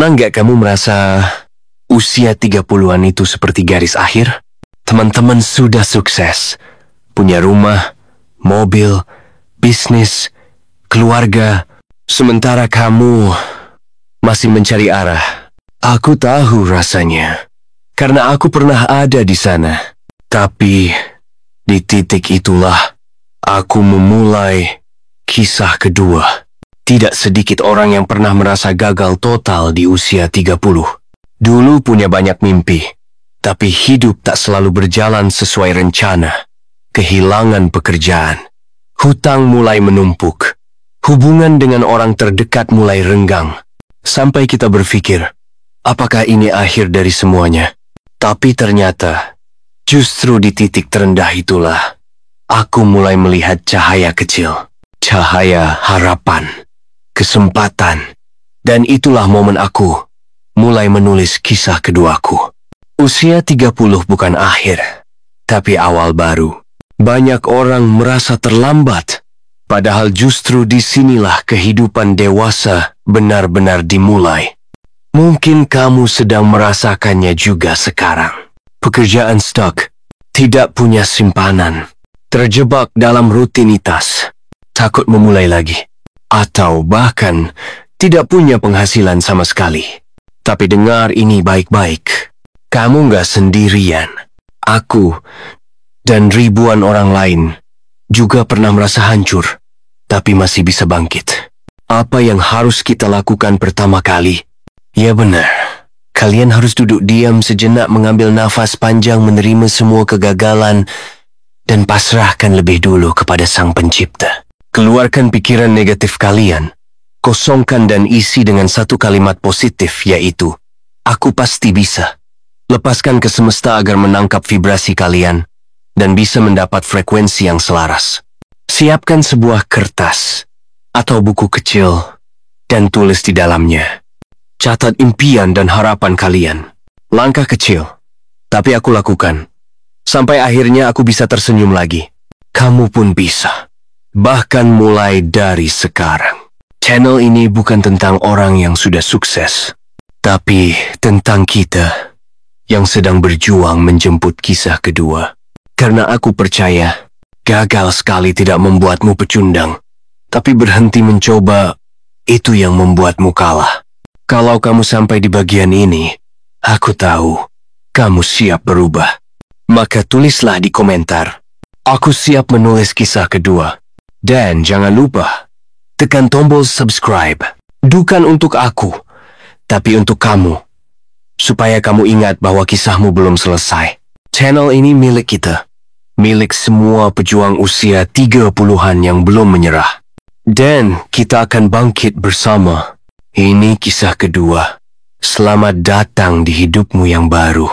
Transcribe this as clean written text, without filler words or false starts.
Pernah nggak kamu merasa usia 30-an itu seperti garis akhir? Teman-teman sudah sukses, punya rumah, mobil, bisnis, keluarga, sementara kamu masih mencari arah. Aku tahu rasanya, karena aku pernah ada di sana. Tapi di titik itulah aku memulai kisah kedua. Tidak sedikit orang yang pernah merasa gagal total di usia 30. Dulu punya banyak mimpi, tapi hidup tak selalu berjalan sesuai rencana. Kehilangan pekerjaan, hutang mulai menumpuk, hubungan dengan orang terdekat mulai renggang. Sampai kita berpikir, apakah ini akhir dari semuanya? Tapi ternyata, justru di titik terendah itulah, aku mulai melihat cahaya kecil. Cahaya harapan. Kesempatan, dan itulah momen aku mulai menulis kisah keduaku. Usia 30 bukan akhir, tapi awal baru. Banyak orang merasa terlambat, padahal justru disinilah kehidupan dewasa benar-benar dimulai. Mungkin kamu sedang merasakannya juga sekarang. Pekerjaan stuck, tidak punya simpanan, terjebak dalam rutinitas, takut memulai lagi. Atau bahkan tidak punya penghasilan sama sekali. Tapi dengar ini baik-baik. Kamu nggak sendirian. Aku dan ribuan orang lain juga pernah merasa hancur, tapi masih bisa bangkit. Apa yang harus kita lakukan pertama kali? Ya benar, kalian harus duduk diam sejenak, mengambil nafas panjang, menerima semua kegagalan, dan pasrahkan lebih dulu kepada Sang Pencipta. Keluarkan pikiran negatif kalian, kosongkan dan isi dengan satu kalimat positif, yaitu, aku pasti bisa. Lepaskan ke semesta agar menangkap vibrasi kalian, dan bisa mendapat frekuensi yang selaras. Siapkan sebuah kertas, atau buku kecil, dan tulis di dalamnya. Catat impian dan harapan kalian. Langkah kecil, tapi aku lakukan. Sampai akhirnya aku bisa tersenyum lagi. Kamu pun bisa. Bahkan mulai dari sekarang. Channel ini bukan tentang orang yang sudah sukses, tapi tentang kita yang sedang berjuang menjemput kisah kedua. Karena aku percaya, gagal sekali tidak membuatmu pecundang, tapi berhenti mencoba, itu yang membuatmu kalah. Kalau kamu sampai di bagian ini, aku tahu, kamu siap berubah. Maka tulislah di komentar, aku siap menulis kisah kedua. Dan jangan lupa, tekan tombol subscribe. Bukan untuk aku, tapi untuk kamu. Supaya kamu ingat bahwa kisahmu belum selesai. Channel ini milik kita. Milik semua pejuang usia 30-an yang belum menyerah. Dan kita akan bangkit bersama. Ini kisah kedua. Selamat datang di hidupmu yang baru.